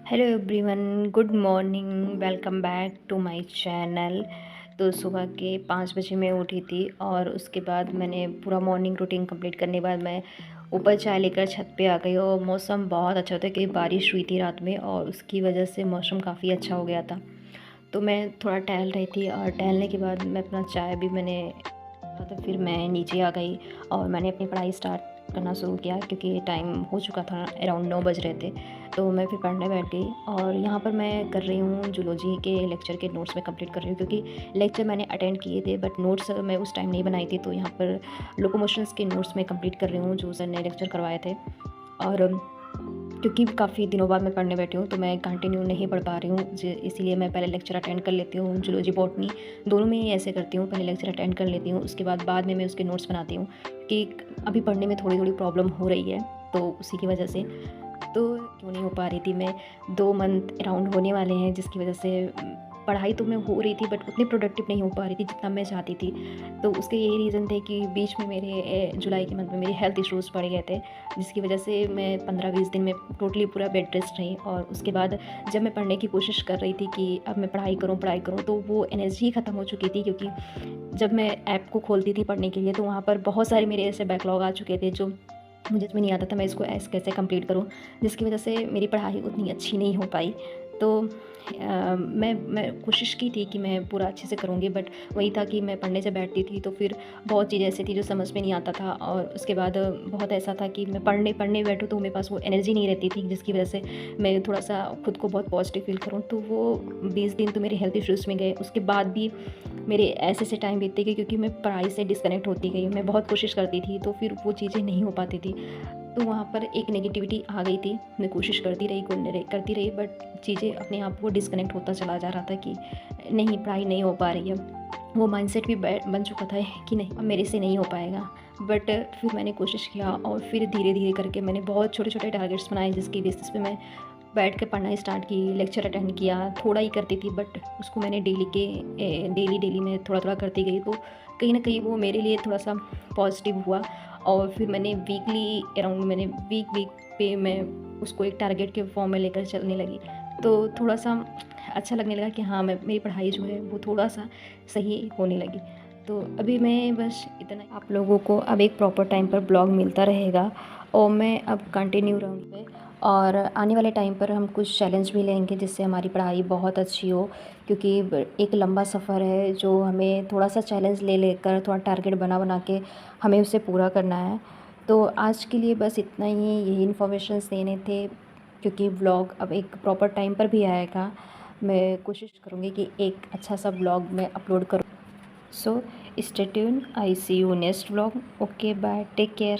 Hello everyone, good morning. Welcome back to my channel. तो सुबह के 5 बजे मैं उठी थी और उसके बाद मैंने पूरा मॉर्निंग रूटीन कंप्लीट करने के बाद मैं ऊपर चाय लेकर छत पे आ गई और मौसम बहुत अच्छा था क्योंकि बारिश हुई थी रात में और उसकी वजह से मौसम काफ़ी अच्छा हो गया था। तो मैं थोड़ा टहल रही थी और टहलने के बाद मैं अपना चाय भी मैंने तो फिर मैं नीचे आ गई और मैंने अपनी पढ़ाई स्टार्ट करना शुरू किया क्योंकि टाइम हो चुका था, अराउंड 9 बज रहे थे। तो मैं फिर पढ़ने बैठ गई और यहाँ पर मैं कर रही हूँ जूलॉजी के लेक्चर के नोट्स में कंप्लीट कर रही हूँ क्योंकि लेक्चर मैंने अटेंड किए थे बट नोट्स मैं उस टाइम नहीं बनाई थी। तो यहाँ पर लोकोमोशंस के नोट्स मैं कंप्लीट कर रही हूँ जो सर ने लेक्चर करवाए थे। और क्योंकि काफ़ी दिनों बाद मैं पढ़ने बैठी हूँ तो मैं कंटिन्यू नहीं पढ़ पा रही हूँ, इसीलिए मैं पहले लेक्चर अटेंड कर लेती हूँ। जूलॉजी बॉटनी दोनों में ही ऐसे करती हूँ, पहले लेक्चर अटेंड कर लेती हूँ, उसके बाद में मैं उसके नोट्स बनाती हूँ कि अभी पढ़ने में थोड़ी थोड़ी प्रॉब्लम हो रही है तो उसी की वजह से तो क्यों नहीं हो पा रही थी। मैं 2 मंथ अराउंड होने वाले हैं जिसकी वजह से पढ़ाई तो मैं हो रही थी बट उतनी प्रोडक्टिव नहीं हो पा रही थी जितना मैं चाहती थी। तो उसके यही रीज़न थे कि बीच में मेरे जुलाई के मंथ में मेरे हेल्थ इश्यूज़ पड़ गए थे जिसकी वजह से मैं 15-20 दिन में टोटली पूरा बेड रेस्ट रही। और उसके बाद जब मैं पढ़ने की कोशिश कर रही थी कि अब मैं पढ़ाई करूँ तो वो एनर्जी ख़त्म हो चुकी थी क्योंकि जब मैं ऐप को खोलती थी पढ़ने के लिए तो वहाँ पर बहुत सारे मेरे ऐसे बैकलॉग आ चुके थे जो मुझे समझ नहीं आता था मैं इसको ऐसे कैसे कंप्लीट करूँ, जिसकी वजह से मेरी पढ़ाई उतनी अच्छी नहीं हो पाई। तो मैं कोशिश की थी कि मैं पूरा अच्छे से करूँगी बट वही था कि मैं पढ़ने से बैठती थी तो फिर बहुत चीज़ें ऐसी थी जो समझ में नहीं आता था। और उसके बाद बहुत ऐसा था कि मैं पढ़ने बैठूँ तो मेरे पास वो एनर्जी नहीं रहती थी जिसकी वजह से मैं थोड़ा सा खुद को बहुत पॉजिटिव फील करूँ। तो वो 20 दिन तो मेरे हेल्थ इश्यूज़ में गए। उसके बाद भी मेरे ऐसे टाइम बीतते गए क्योंकि मैं पढ़ाई से डिस्कनेक्ट होती गई। मैं बहुत कोशिश करती थी तो फिर वो चीज़ें नहीं हो पाती थी। तो वहाँ पर एक नेगेटिविटी आ गई थी। मैं कोशिश करती रही बट चीज़ें अपने आप वो डिस्कनेक्ट होता चला जा रहा था कि नहीं, पढ़ाई नहीं हो पा रही है। वो माइंडसेट भी बन चुका था कि नहीं, अब मेरे से नहीं हो पाएगा। बट फिर मैंने कोशिश किया और फिर धीरे-धीरे करके मैंने बहुत छोटे-छोटे टारगेट्स बनाए जिसकी बेसिस पे मैं बैठ के पढ़ना स्टार्ट की, लेक्चर अटेंड किया। थोड़ा ही करती थी बट उसको मैंने डेली मैं थोड़ा-थोड़ा करती गई तो कहीं न कहीं वो मेरे लिए थोड़ा-सा पॉजिटिव हुआ। और फिर मैंने वीकली अराउंड मैंने वीक पे मैं उसको एक टारगेट के फॉर्म में लेकर चलने लगी। तो थोड़ा-सा अच्छा लगने लगा कि हाँ, मैं मेरी पढ़ाई जो है वो थोड़ा-सा सही होने लगी। तो अभी मैं बस इतना, आप लोगों को अब एक प्रॉपर टाइम पर ब्लॉग मिलता रहेगा और मैं अब कंटिन्यू रहूँगी। और आने वाले टाइम पर हम कुछ चैलेंज भी लेंगे जिससे हमारी पढ़ाई बहुत अच्छी हो क्योंकि एक लंबा सफ़र है जो हमें थोड़ा सा चैलेंज ले लेकर थोड़ा टारगेट बना के हमें उसे पूरा करना है। तो आज के लिए बस इतना ही, यही इन्फॉर्मेशंस देने थे क्योंकि व्लॉग अब एक प्रॉपर टाइम पर भी आएगा। मैं कोशिश करूँगी कि एक अच्छा सा व्लॉग मैं अपलोड करूँ। So stay tuned, I see you next vlog. Okay bye, take care.